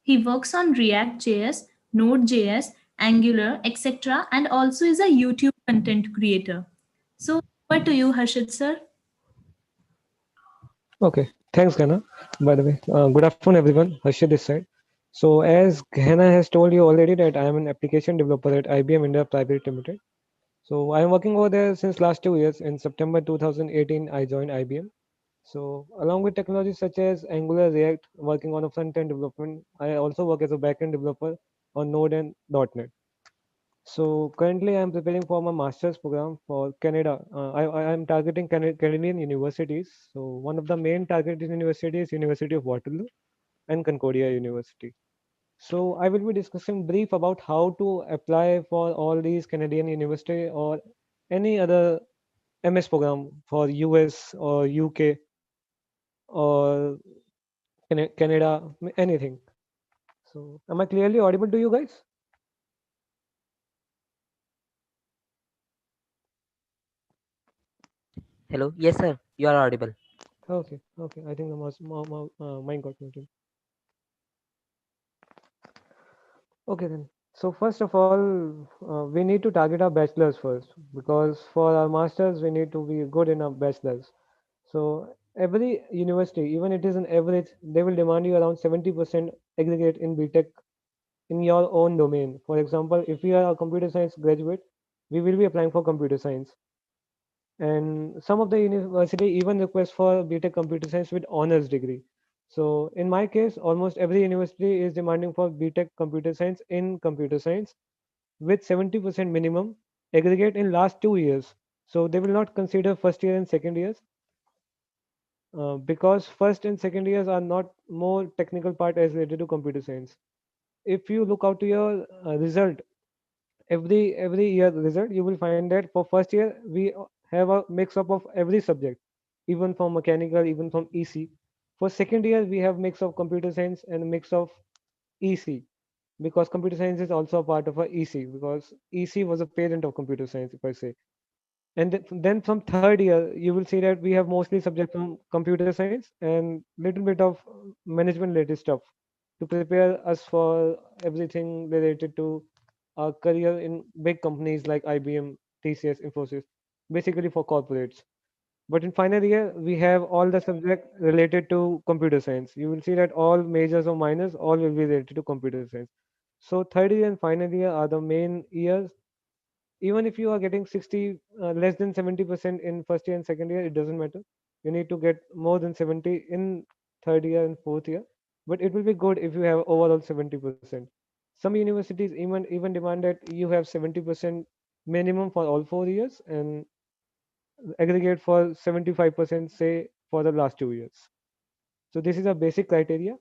He works on React.js, Node.js, Angular, etc., and also is a YouTube content creator. So, over to you, Harshit sir. Okay, thanks, Ghana. By the way, good afternoon, everyone. Harshit this side. So, as Ghana has told you already that I am an application developer at IBM India Private Limited. So, I am working over there since last 2 years. In September 2018, I joined IBM. So, along with technologies such as Angular, React, working on a front-end development, I also work as a back-end developer on Node and .NET. So currently, I'm preparing for my master's program for Canada. I'm targeting Canadian universities. So one of the main targeted universities is University of Waterloo and Concordia University. So I will be discussing brief about how to apply for all these Canadian university or any other MS program for US or UK or Canada, anything. So am I clearly audible to you guys? Hello. Yes, sir. You are audible. Okay, okay. I think the mine got muted. Okay then. So first of all, we need to target our bachelors first because for our masters we need to be good in our bachelors. So every university, even it is an average, they will demand you around 70% aggregate in BTech in your own domain. For example, if you are a computer science graduate, we will be applying for computer science. And some of the university even request for BTech computer science with honors degree. So in my case, almost every university is demanding for BTech computer science in computer science with 70% minimum aggregate in last 2 years. So they will not consider first year and second years because first and second years are not more technical part as related to computer science. If you look out to your result, every year result, you will find that for first year we have a mix up of every subject, even from mechanical, even from EC. For second year, we have mix of computer science and mix of EC because computer science is also a part of a EC because EC was a parent of computer science, if I say. And then from third year, you will see that we have mostly subject from computer science and little bit of management related stuff to prepare us for everything related to our career in big companies like IBM, TCS, Infosys, basically for corporates. But in final year, we have all the subject related to computer science. You will see that all majors or minors all will be related to computer science. So third year and final year are the main years. Even if you are getting 60 less than 70% in first year and second year, it doesn't matter. You need to get more than 70 in third year and fourth year, but it will be good if you have overall 70%. Some universities even demand that you have 70% minimum for all 4 years and aggregate for 75%, say, for the last 2 years. So this is a basic criteria.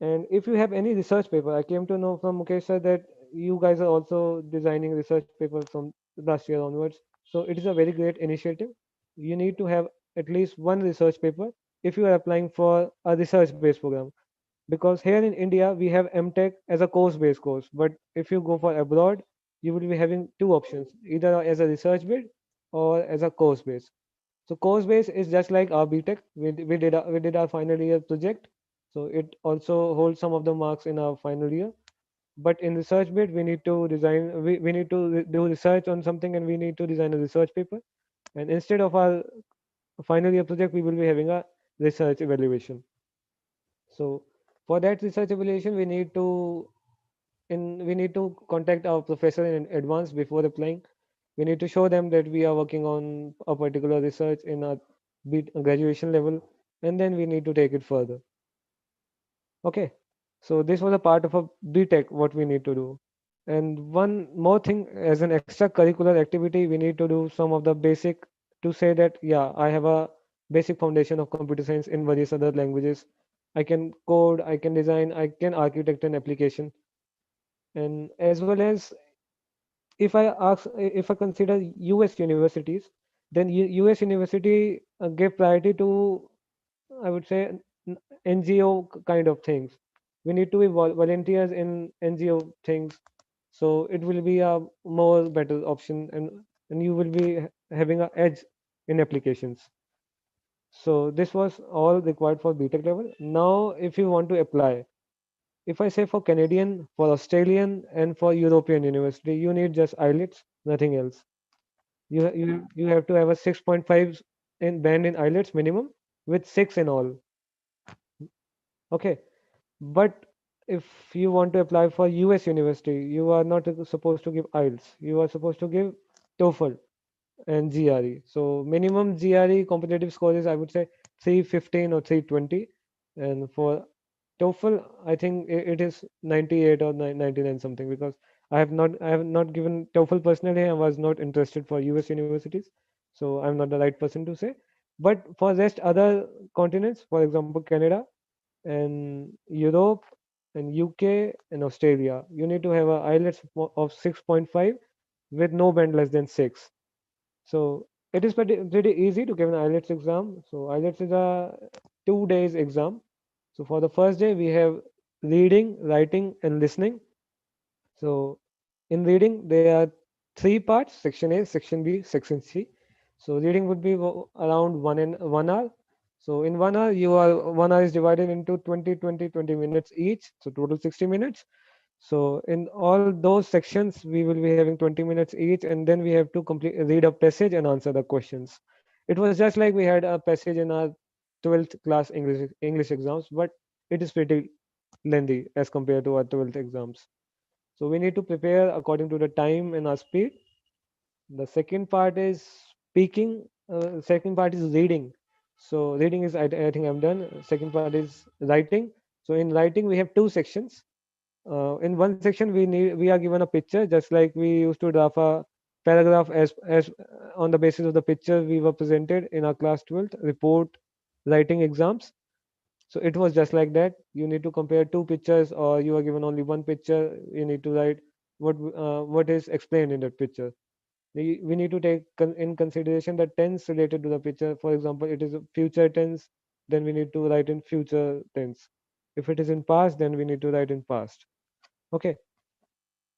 And if you have any research paper, I came to know from Mukesh sir that you guys are also designing research papers from last year onwards. So it is a very great initiative. You need to have at least one research paper if you are applying for a research-based program. Because here in India, we have MTech as a course-based course. But if you go for abroad, you will be having two options, either as a research base or as a course base. So course base is just like our BTech. We did our final year project, so it also holds some of the marks in our final year. But in research bit, we need to design. We need to do research on something, and we need to design a research paper. And instead of our final year project, we will be having a research evaluation. So for that research evaluation, we need to contact our professor in advance before applying. We need to show them that we are working on a particular research in a graduation level, and then we need to take it further. Okay, so this was a part of a BTech, what we need to do. And one more thing, as an extracurricular activity, we need to do some of the basic to say that, yeah, I have a basic foundation of computer science in various other languages. I can code, I can design, I can architect an application. And as well as if I consider US universities, then US university give priority to, I would say, NGO kind of things. We need to be volunteers in NGO things, so it will be a more better option, and you will be having an edge in applications. So this was all required for BTech level. Now, if you want to apply, If I say for Canadian, for Australian, and for European university, you need just IELTS, nothing else. You have to have a 6.5 in band in IELTS minimum with 6 in all. Okay, but if you want to apply for US university, you are not supposed to give IELTS. You are supposed to give TOEFL and GRE. So minimum GRE competitive score is, I would say, 315 or 320, and for TOEFL I think it is 98 or 99 something, because I have not given TOEFL personally. I was not interested for US universities, so I'm not the right person to say. But for rest other continents, for example Canada and Europe and UK and Australia, you need to have a IELTS of 6.5 with no band less than 6. So it is pretty easy to give an IELTS exam. So IELTS is a 2 days exam. So for the first day we have reading, writing, and listening. So in reading there are three parts: section A, section B, section C. So reading would be around 1 hour. So in 1 hour, 1 hour is divided into 20 minutes each. So total 60 minutes. So in all those sections, we will be having 20 minutes each, and then we have to read a passage and answer the questions. It was just like we had a passage in our 12th class English exams, but it is pretty lengthy as compared to our 12th exams. So we need to prepare according to the time and our speed. The second part is speaking. Second part is reading. So reading is, I think I'm done. Second part is writing. So in writing we have two sections. In one section we are given a picture, just like we used to draft a paragraph as on the basis of the picture we were presented in our class 12th report writing exams. So it was just like that. You need to compare two pictures, or you are given only one picture. You need to write what is explained in that picture. We need to take in consideration the tense related to the picture. For example, it is a future tense, then we need to write in future tense. If it is in past, then we need to write in past. Okay.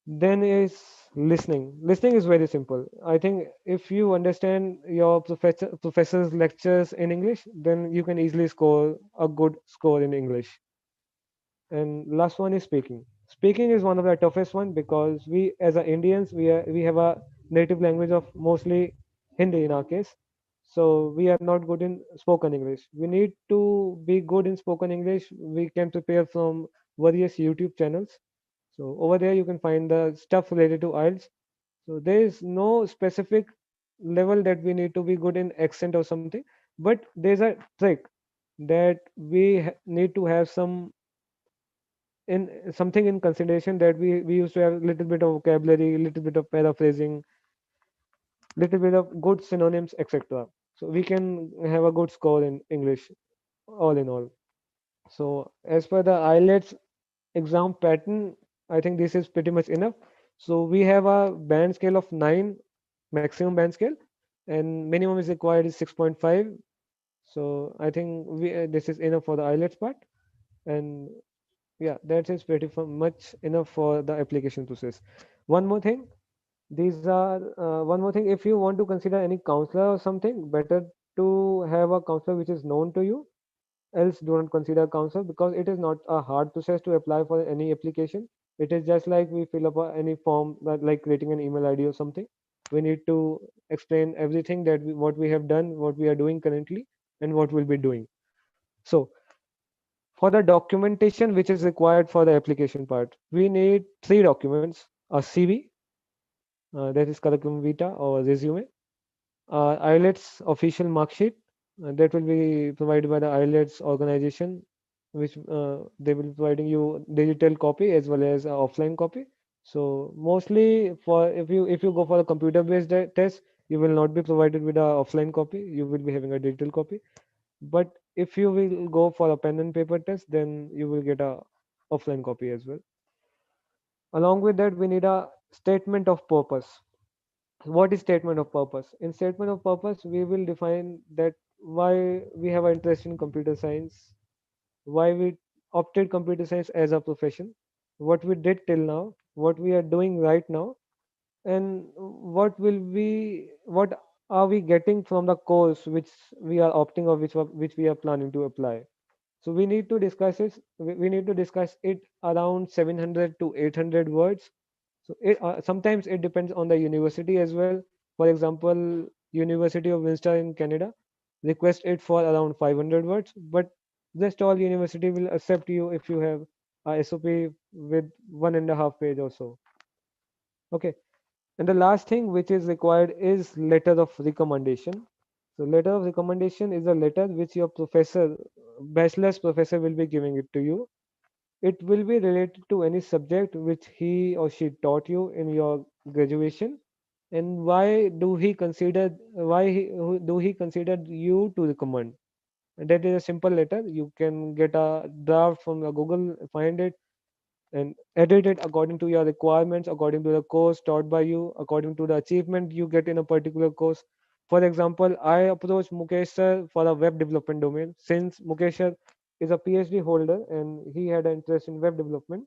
Then is listening. Listening is very simple. I think if you understand your professor's lectures in English, then you can easily score a good score in English. And last one is speaking. Speaking is one of the toughest one, because we as a Indians, we have a native language of mostly Hindi in our case. So we are not good in spoken English. We need to be good in spoken English. We can prepare from various YouTube channels. So over there you can find the stuff related to IELTS. So there is no specific level that we need to be good in accent or something, but there's a trick that we need to have in something in consideration, that we used to have a little bit of vocabulary, little bit of paraphrasing, little bit of good synonyms, etc. So we can have a good score in English, all in all. So as per the IELTS exam pattern, I think this is pretty much enough. So we have a band scale of 9, maximum band scale, and minimum is required is 6.5. So I think this is enough for the IELTS part, and yeah, that is pretty much enough for the application process. One more thing, one more thing. If you want to consider any counselor or something, better to have a counselor which is known to you. Else, do not consider counselor, because it is not a hard process to apply for any application. It is just like we fill up any form, like creating an email ID or something. We need to explain everything that what we have done, what we are doing currently, and what we'll be doing. So for the documentation which is required for the application part, we need three documents: a CV, that is curriculum vitae or resume, IELTS official mark sheet, that will be provided by the IELTS organization, which they will be providing you digital copy as well as offline copy. So mostly for if you go for a computer based test, you will not be provided with a offline copy. You will be having a digital copy. But if you will go for a pen and paper test, then you will get a offline copy as well. Along with that, we need a statement of purpose. What is statement of purpose? In statement of purpose, we will define that why we have an interest in computer science, why we opted computer science as a profession, what we did till now, what we are doing right now, and what are we getting from the course which we are opting or which we are planning to apply. So we need to discuss it. We need to discuss it around 700 to 800 words. So sometimes it depends on the university as well. For example, University of Windsor in Canada request it for around 500 words, but just all university will accept you if you have a SOP with 1.5 page or so. Okay. And the last thing which is required is letter of recommendation. So letter of recommendation is a letter which your professor, bachelor's professor will be giving it to you. It will be related to any subject which he or she taught you in your graduation. And do he consider you to recommend? And that is a simple letter. You can get a draft from the Google, find it, and edit it according to your requirements, according to the course taught by you, according to the achievement you get in a particular course. For example, I approached Mukesh sir for a web development domain since Mukesh sir is a PhD holder and he had an interest in web development.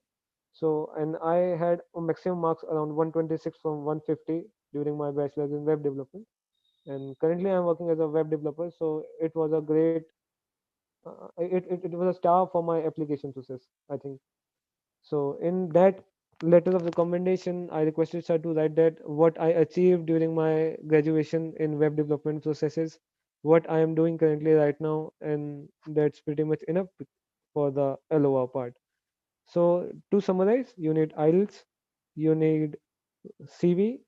So, and I had a maximum marks around 126 from 150 during my bachelor's in web development. And currently, I'm working as a web developer. So, it was a great, it was a star for my application process, I think. So in that letter of recommendation, I requested sir to write that what I achieved during my graduation in web development processes, what I am doing currently right now, and that's pretty much enough for the LOA part. So to summarize, you need IELTS, you need CV,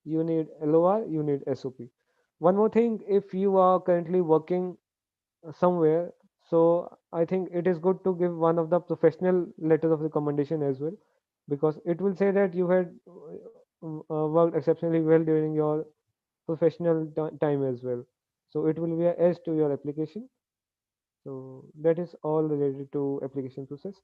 you need LOR, you need SOP. One more thing, if you are currently working somewhere. So I think it is good to give one of the professional letters of recommendation as well, because it will say that you had worked exceptionally well during your professional time as well. So it will be a S to your application. So that is all related to application process.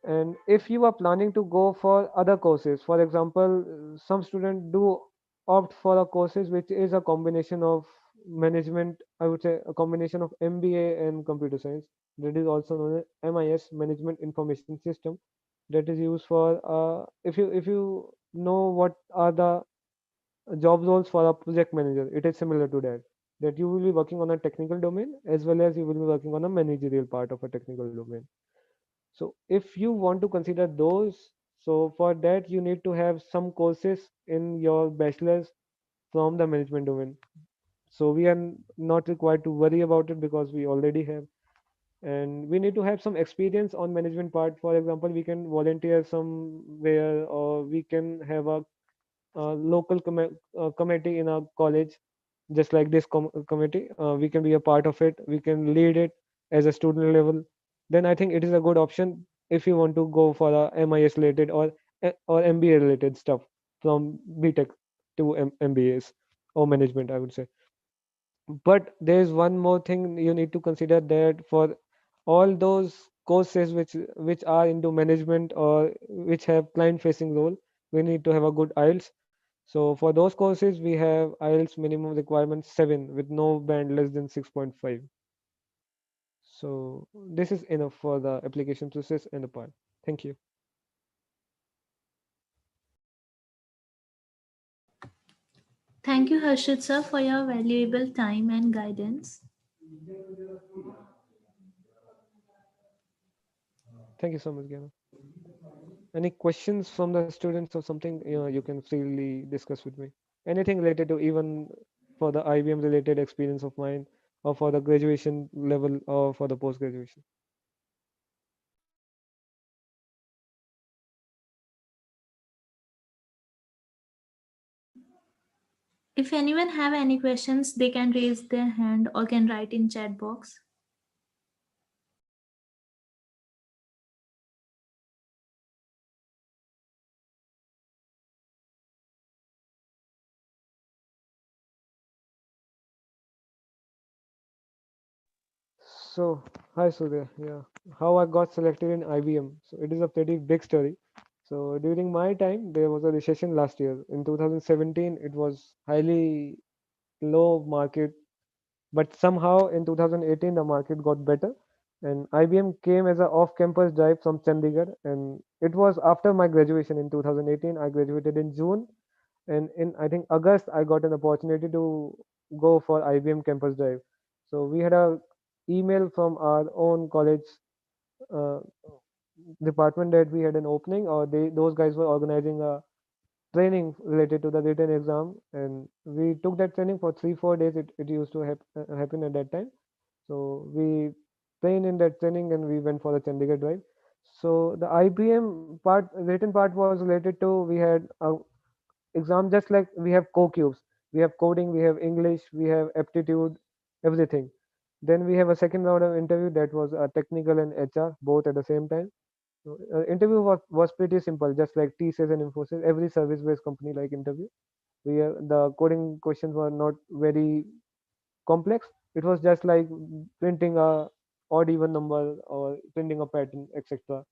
And if you are planning to go for other courses, for example, some students do opt for a courses which is a combination of management, I would say a combination of MBA and computer science. That is also known as MIS, Management Information System. That is used for if you know what are the job roles for a project manager, it is similar to that. That you will be working on a technical domain as well as you will be working on a managerial part of a technical domain. So if you want to consider those, so for that you need to have some courses in your bachelor's from the management domain. So we are not required to worry about it because we already have. And we need to have some experience on management part. For example, we can volunteer somewhere or we can have a local committee in our college, just like this committee. We can be a part of it. We can lead it as a student level. Then I think it is a good option if you want to go for a MIS related or MBA related stuff from BTech to MBAs or management, I would say. But there is one more thing you need to consider, that for all those courses which are into management or which have client facing role, we need to have a good IELTS. So for those courses, we have IELTS minimum requirement 7 with no band less than 6.5. So this is enough for the application process and the part. Thank you. Thank you, Harshit sir, for your valuable time and guidance. Thank you so much, Gyana. Any questions from the students or something, you can freely discuss with me. Anything related to even for the IBM related experience of mine or for the graduation level or for the post graduation. If anyone have any questions, they can raise their hand or can write in chat box. So, hi Surya. Yeah, how I got selected in IBM. So it is a pretty big story. So during my time, there was a recession last year. In 2017, it was highly low market, but somehow in 2018 the market got better, and IBM came as a off-campus drive from Chandigarh, and it was after my graduation in 2018. I graduated in June, and in I think August I got an opportunity to go for IBM campus drive. So we had a email from our own college uh, department that we had an opening, or those guys were organizing a training related to the written exam, and we took that training for 3 4 days. It used to happen at that time. So we trained in that training and we went for the Chandigarh drive. So the IBM part, written part was related to, we had a exam just like we have co-cubes. We have coding, we have English, we have aptitude, everything. Then we have a second round of interview that was technical and HR both at the same time. So, interview was pretty simple, just like TCS and Infosys, every service-based company like interview. The coding questions were not very complex. It was just like printing a odd even number or printing a pattern, etc.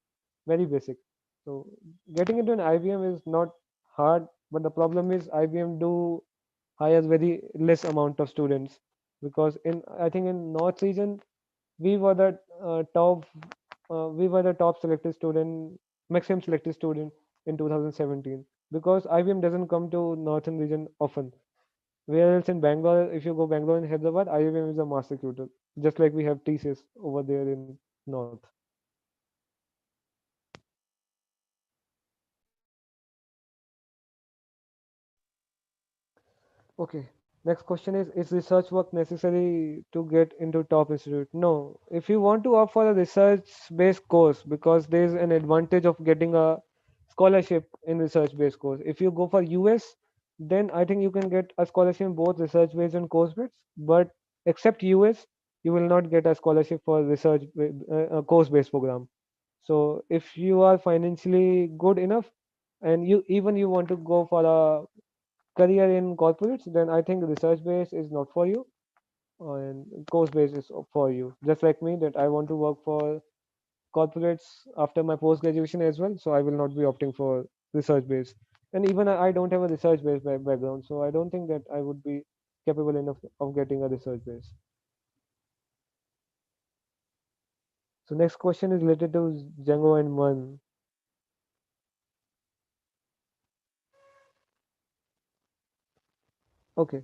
Very basic. So getting into an IBM is not hard, but the problem is IBM do hire very less amount of students, because in, I think in North region we were the top selected student, maximum selected student in 2017, because IBM doesn't come to northern region often. Whereas in Bangalore, if you go Bangalore and Hyderabad, IBM is a master tutor, just like we have TCS over there in North. Okay. Next question is research work necessary to get into top institute? No. If you want to opt for a research-based course, because there is an advantage of getting a scholarship in research-based course. If you go for US, then I think you can get a scholarship in both research-based and course-based. But except US, you will not get a scholarship for research course-based program. So if you are financially good enough, and you want to go for a career in corporates, then I think research base is not for you, and course base is for you. Just like me, that I want to work for corporates after my post graduation as well, so I will not be opting for research base. And even I don't have a research based background, so I don't think that I would be capable enough of getting a research base. So next question is related to Django and Mun. Okay.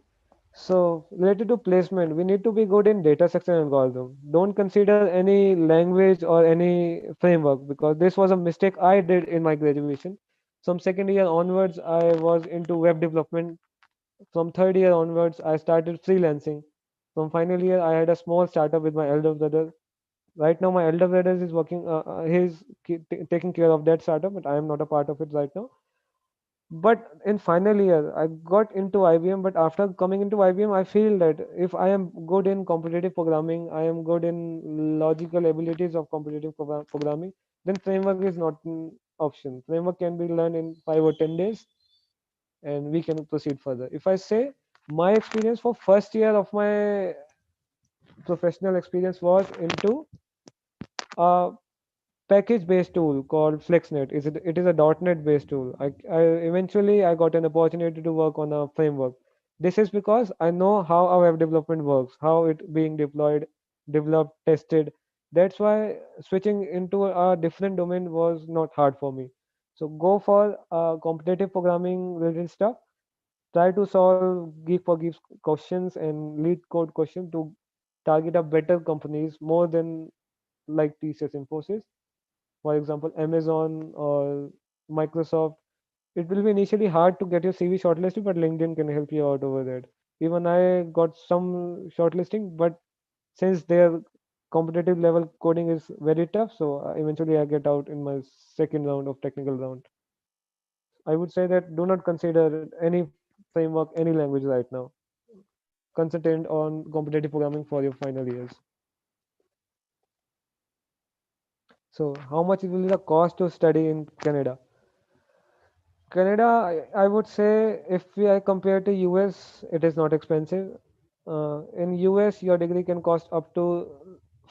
So related to placement, we need to be good in data structure algorithm. Don't consider any language or any framework, because this was a mistake I did in my graduation. From second year onwards, I was into web development. From third year onwards, I started freelancing. From final year, I had a small startup with my elder brother. Right now, my elder brother is working. He's taking care of that startup, but I am not a part of it right now. But in final year, I got into IBM. But after coming into IBM, I feel that if I am good in competitive programming, I am good in logical abilities of competitive programming, then framework is not an option. Framework can be learned in 5 or 10 days, and we can proceed further. If I say my experience for first year of my professional experience was into uh, package-based tool called FlexNet. It is a .NET based tool. I got an opportunity to work on a framework. This is because I know how our web development works, how it being deployed, developed, tested. That's why switching into a different domain was not hard for me. So go for competitive programming related stuff. Try to solve geek for geeks questions and lead code questions to target a better companies more than like TCS Infosys, for example, Amazon or Microsoft. It will be initially hard to get your CV shortlisted, but LinkedIn can help you out over that. Even I got some shortlisting, but since their competitive level coding is very tough, so eventually I get out in my second round of technical round. I would say that do not consider any framework, any language right now. Concentrate on competitive programming for your final years. So, how much will be the cost to study in Canada? Canada, I would say if we are compared to US, it is not expensive. In US, your degree can cost up to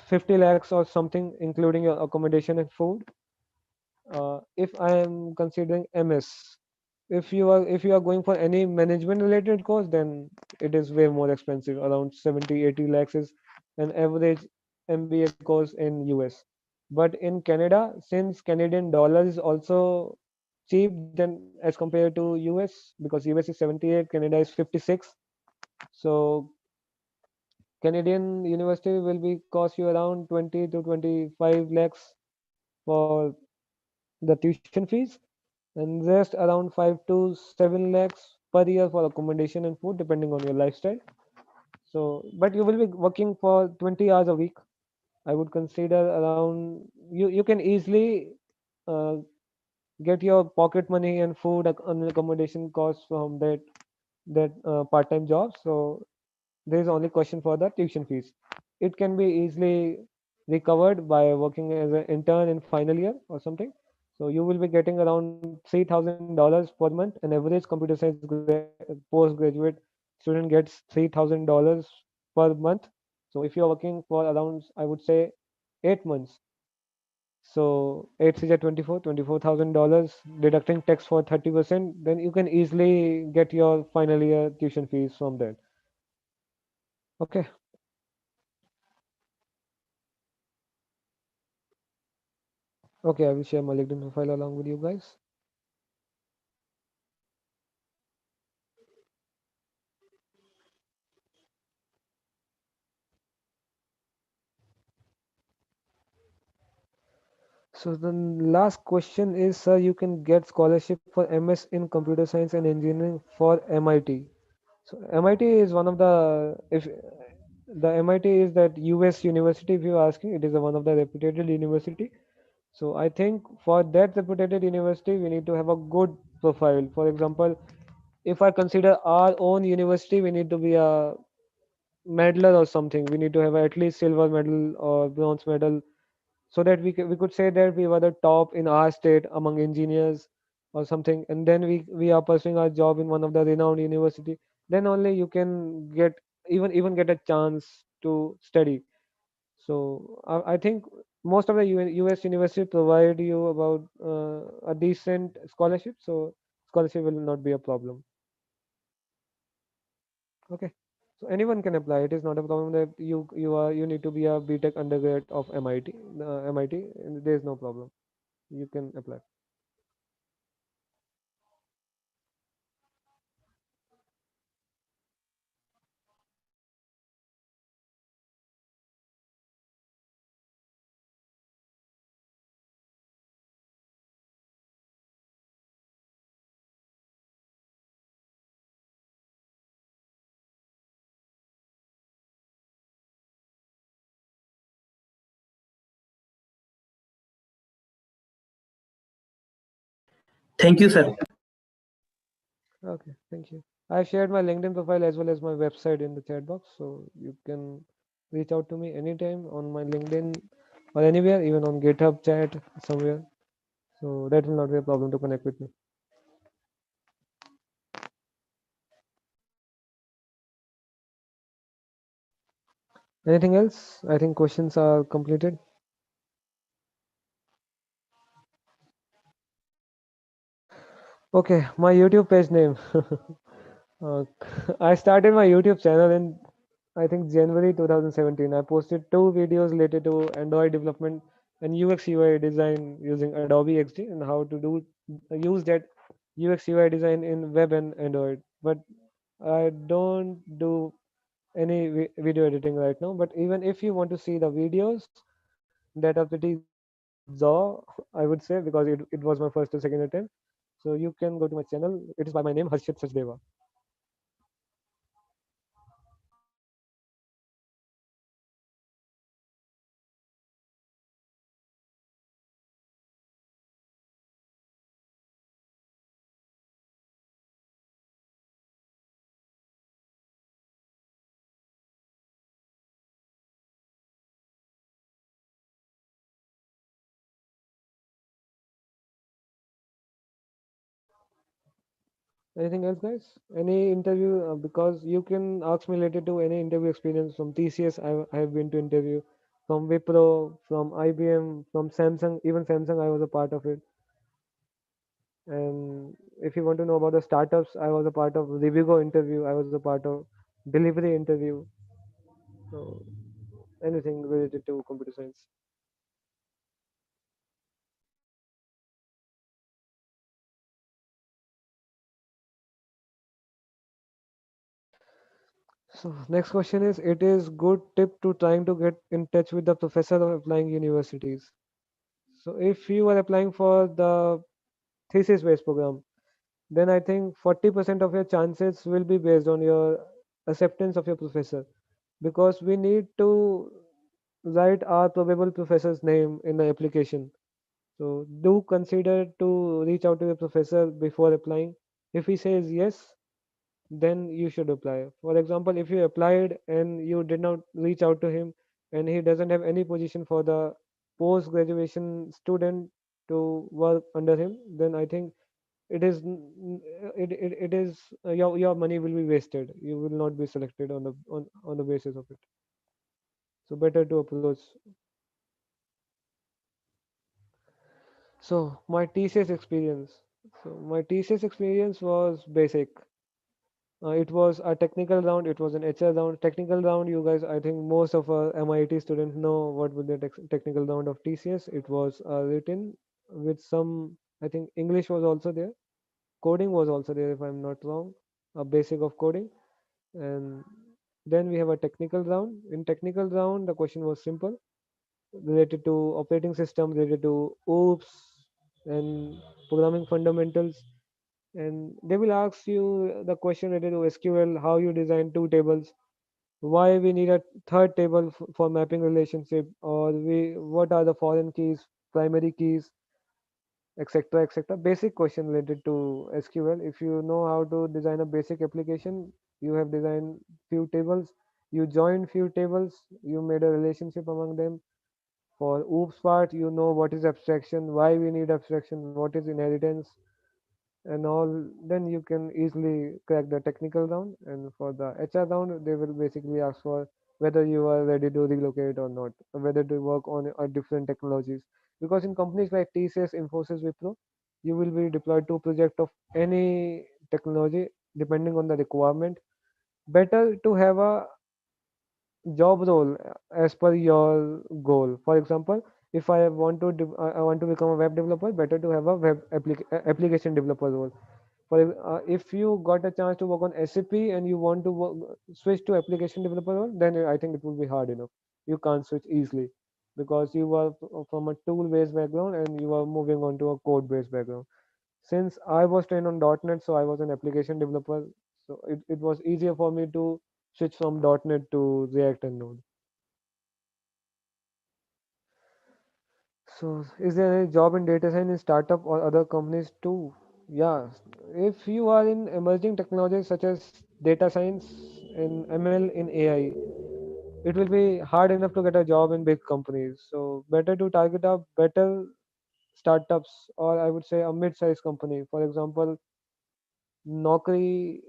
50 lakhs or something, including your accommodation and food. If I am considering MS, if you are going for any management related course, then it is way more expensive. Around 70, 80 lakhs is an average MBA course in US. But in Canada, since Canadian dollar is also cheap than as compared to US, because US is 78, Canada is 56. So Canadian university will be cost you around 20 to 25 lakhs for the tuition fees, and rest around 5 to 7 lakhs per year for accommodation and food depending on your lifestyle. So, but you will be working for 20 hours a week. I would consider around you can easily uh, get your pocket money and food and accommodation costs from that part-time job. So there is only question for the tuition fees. It can be easily recovered by working as an intern in final year or something. So you will be getting around $3,000 per month. An average computer science postgraduate student gets $3,000 per month. So if you are working for around, I would say, 8 months, so 8 is at 24,000 deducting tax for 30%, then you can easily get your final year tuition fees from that. Okay. Okay, I will share my LinkedIn profile along with you guys. So the last question is, sir, you can get scholarship for MS in computer science and engineering for MIT. So MIT is one of the, if the MIT is that US university, if you're asking, it is one of the reputed university. So I think for that reputed university, we need to have a good profile. For example, if I consider our own university, we need to be a medaler or something. We need to have at least silver medal or bronze medal so that we could say that we were the top in our state among engineers or something, and then we are pursuing our job in one of the renowned university. Then only you can get even get a chance to study. So I think most of the US university provide you about a decent scholarship, so scholarship will not be a problem. Okay, so anyone can apply. It is not a problem that you need to be a BTech undergrad of MIT. MIT, and there is no problem. You can apply. Thank you, sir. Okay, thank you. I shared my LinkedIn profile as well as my website in the chat box, so you can reach out to me anytime on my LinkedIn or anywhere, even on GitHub chat somewhere. So that will not be a problem to connect with me. Anything else? I think questions are completed. Okay, my YouTube page name. uh, I started my YouTube channel in I think January 2017. I posted 2 videos related to Android development and UX UI design using Adobe XD and how to do use that UX UI design in web and Android. But I don't do any video editing right now. But even if you want to see the videos that are pretty raw, I would say, because it was my first or second attempt. So you can go to my channel. It is by my name, Harshit Sachdeva. Anything else, guys? Any interview? Because you can ask me related to any interview experience from TCS. I have been to interview from Wipro, from IBM, from Samsung. Even Samsung, I was a part of it. And if you want to know about the startups, I was a part of Rivigo interview. I was a part of delivery interview. So anything related to computer science. So next question is, it is good tip to trying to get in touch with the professor of applying universities. So if you are applying for the thesis based program, then I think 40% of your chances will be based on your acceptance of your professor, because we need to write our probable professor's name in the application. So do consider to reach out to your professor before applying. If he says yes, then you should apply. For example, if you applied and you did not reach out to him and he doesn't have any position for the post graduation student to work under him, then I think it is it is your money will be wasted. You will not be selected on the basis of it. So better to approach. So my TCS experience. So my TCS experience was basic. It was a technical round. It was an HR round. Technical round. You guys, I think most of our MIT students know what would the technical round of TCS. It was written with some. I think English was also there. Coding was also there, if I'm not wrong. A basic of coding, and then we have a technical round. In technical round, the question was simple, related to operating system, related to OOPS and programming fundamentals, and they will ask you the question related to SQL, how you design two tables, why we need a third table for mapping relationship, or we what are the foreign keys, primary keys, etc., etc. Basic question related to SQL. If you know how to design a basic application, you have designed few tables, you joined few tables, you made a relationship among them. For OOPS part, you know what is abstraction, why we need abstraction, what is inheritance, and all. Then you can easily crack the technical round. And for the HR round, they will basically ask for whether you are ready to relocate or not, or whether to work on different technologies. Because in companies like TCS, Infosys, Wipro, you will be deployed to project of any technology depending on the requirement. Better to have a job role as per your goal. For example, if I want to I want to become a web developer, better to have a application developer role. For if you got a chance to work on SAP and you want to switch to application developer role, then I think it will be hard enough. You can't switch easily because you are from a tool-based background and you are moving on to a code-based background. Since I was trained on .NET, so I was an application developer. So it was easier for me to switch from .NET to React and Node. So is there any job in data science in startup or other companies too? Yeah, if you are in emerging technologies such as data science in ML in AI, it will be hard enough to get a job in big companies. So better to target a better startups, or I would say a mid-sized company. For example, Naukri,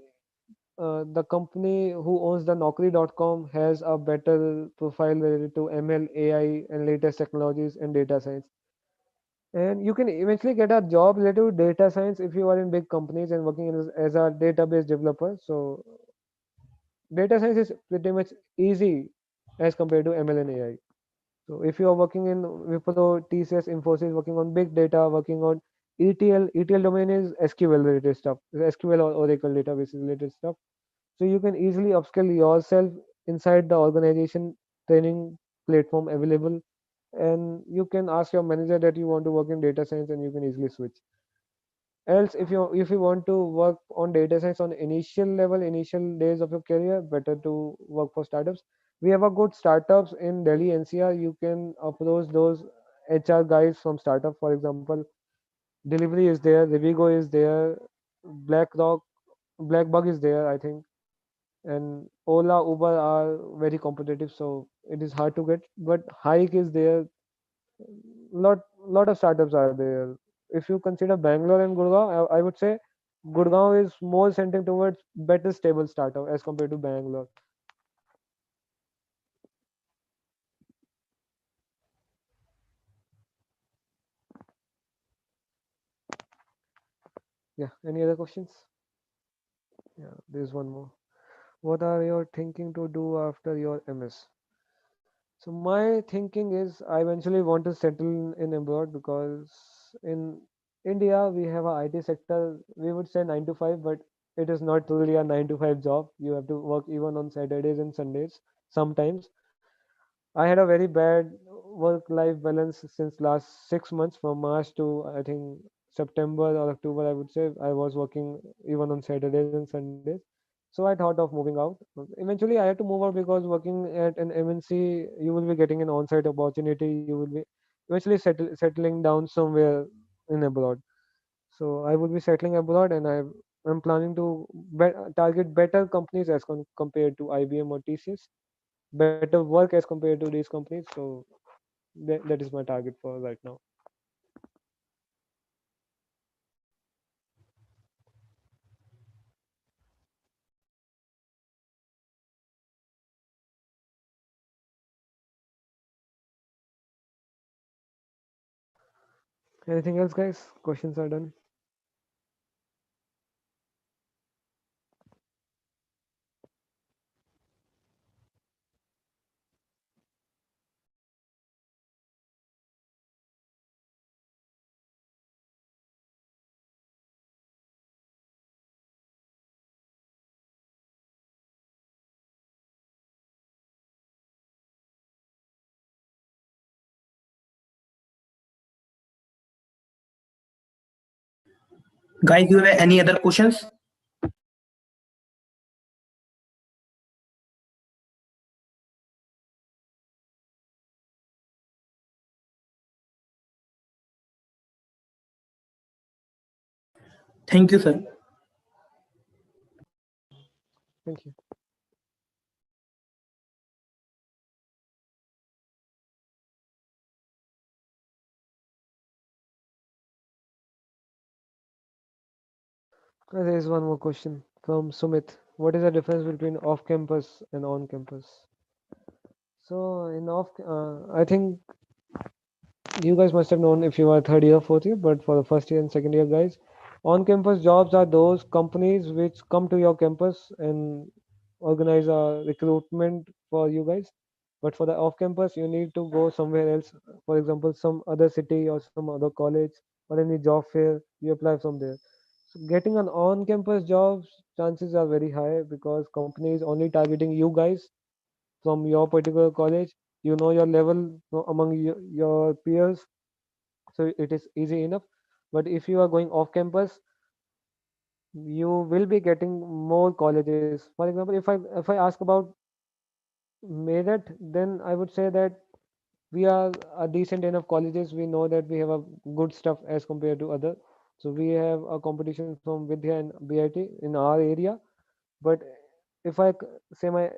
the company who owns the Naukri.com has a better profile related to ML, AI, and latest technologies and data science. And you can eventually get a job related to data science if you are in big companies and working as a database developer. So data science is pretty much easy as compared to ML and AI. So if you are working in Wipro, TCS, Infosys, working on big data, working on ETL domain is SQL related stuff, SQL or Oracle databases related stuff. So you can easily upskill yourself inside the organization training platform available, and you can ask your manager that you want to work in data science, and you can easily switch. Else, if you want to work on data science on initial level, initial days of your career, better to work for startups. We have a good startups in Delhi NCR. You can approach those HR guys from startup. For example, Delivery is there, Rivigo is there, BlackRock, Blackbug is there, I think, and Ola, Uber are very competitive, so it is hard to get. But Hike is there. Lot of startups are there. If you consider Bangalore and Gurgaon, I would say Gurgaon is more centered towards better stable startup as compared to Bangalore. Yeah. Any other questions? Yeah. There's one more. What are you thinking to do after your MS? So my thinking is I eventually want to settle in abroad, because in India we have a IT sector. We would say 9 to 5, but it is not really a 9 to 5 job. You have to work even on Saturdays and Sundays sometimes. I had a very bad work-life balance since last 6 months, from March to I think September or October. I would say I was working even on Saturdays and Sundays. So I thought of moving out. Eventually, I had to move out because working at an MNC, you will be getting an on-site opportunity. You will be eventually settling down somewhere in abroad. So I will be settling abroad, and I'm planning to target better companies as compared to IBM or TCS, better work as compared to these companies. So that is my target for right now. Anything else, guys? Questions are done. Guys, you have any other questions? Thank you, sir. Thank you. There is one more question from Sumit. What is the difference between off-campus and on-campus? So in I think you guys must have known if you are third year, fourth year, but for the first year and second year guys, on-campus jobs are those companies which come to your campus and organize a recruitment for you guys. But for the off-campus, you need to go somewhere else. For example, some other city or some other college or any job fair. You apply from there. So getting an on-campus jobs chances are very high because company is only targeting you guys from your particular college. You know your level among your peers, so it is easy enough. But if you are going off campus, you will be getting more colleges. For example, if I ask about Meerut, then I would say that we are a decent enough colleges. We know that we have a good stuff as compared to other. So we have a competition from Vidya and BIT in our area. But if I say my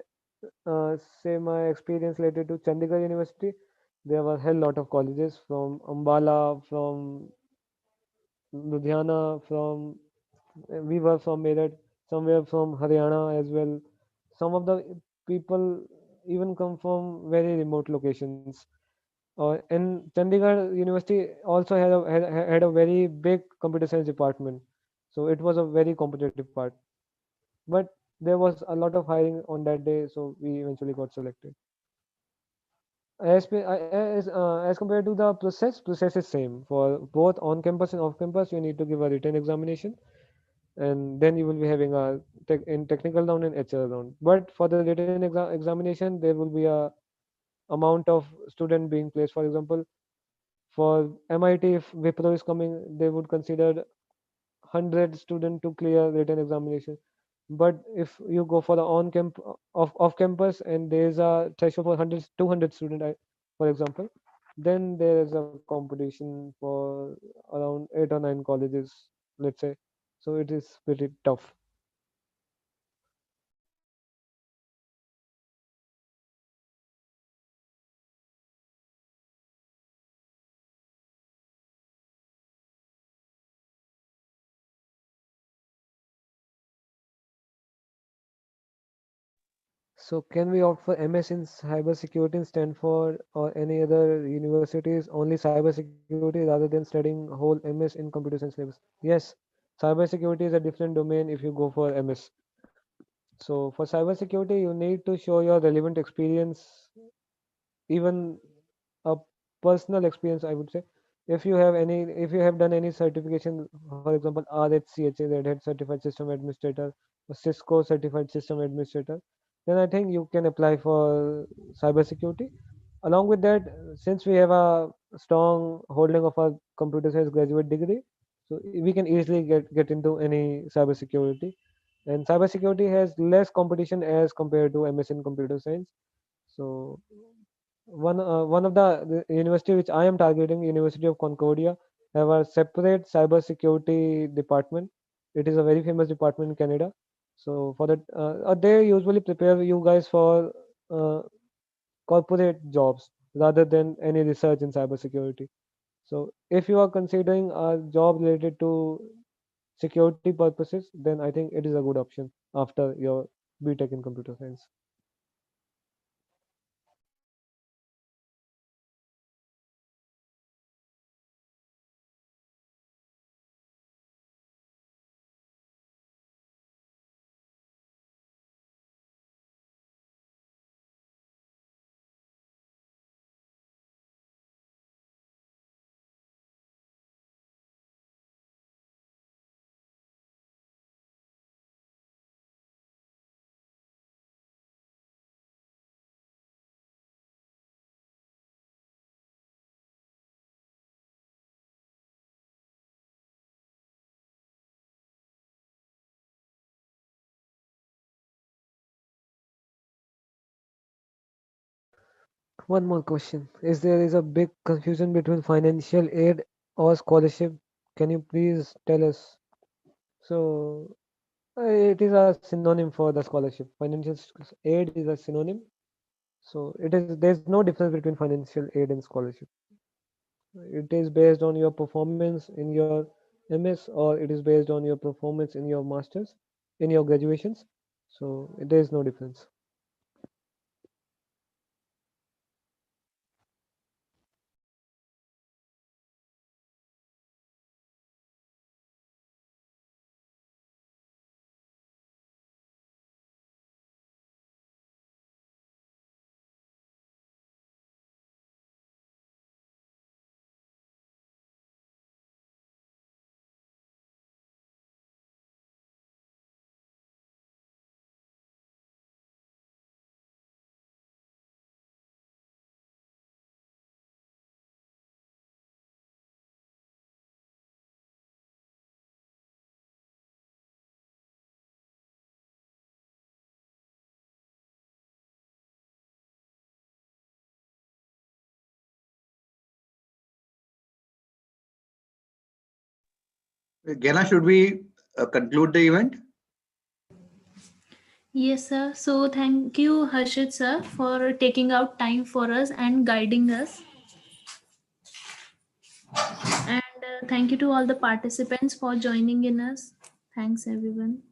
experience related to Chandigarh University, there were a hell lot of colleges from Ambala, from Ludhiana, from we were from Meerut, somewhere from Haryana as well. Some of the people even come from very remote locations. And Chandigarh University also had a very big computer science department, so it was a very competitive part. But there was a lot of hiring on that day, so we eventually got selected. As compared to the process is same for both on campus and off campus. You need to give a written examination, and then you will be having a technical round and HR round. But for the written examination, there will be a amount of student being placed. For example, for MIT, if Wipro is coming, they would consider 100 student to clear written examination. But if you go for the on camp off campus and there is a threshold for 100 200 student, for example, then there is a competition for around 8 or 9 colleges, let's say. So it is pretty tough. So can we opt for MS in cybersecurity in Stanford or any other universities, only cybersecurity rather than studying whole MS in computer science syllabus? Yes, cybersecurity is a different domain if you go for MS. So for cybersecurity, you need to show your relevant experience, even a personal experience, I would say. if you have done any certification, for example, RHCHA, Red Hat Certified System Administrator, or Cisco Certified System Administrator, then I think you can apply for cybersecurity. Along with that, since we have a strong holding of a computer science graduate degree, so we can easily get into any cybersecurity. And cybersecurity has less competition as compared to MS in computer science. So one of the university which I am targeting, University of Concordia, have a separate cybersecurity department. It is a very famous department in Canada. So for that, they usually prepare you guys for uh, corporate jobs rather than any research in cybersecurity. So if you are considering a job related to security purposes, then I think it is a good option after your BTech in computer science. One more question. Is a big confusion between financial aid or scholarship? Can you please tell us? So it is a synonym for the scholarship. Aid is a synonym. So there's no difference between financial aid and scholarship. It is based on your performance in your MS, or it is based on your performance in your masters, in your graduations. So there is no difference. Gena, should we conclude the event? Yes, sir. So thank you, Harshit sir, for taking out time for us and guiding us. And thank you to all the participants for joining in us. Thanks, everyone.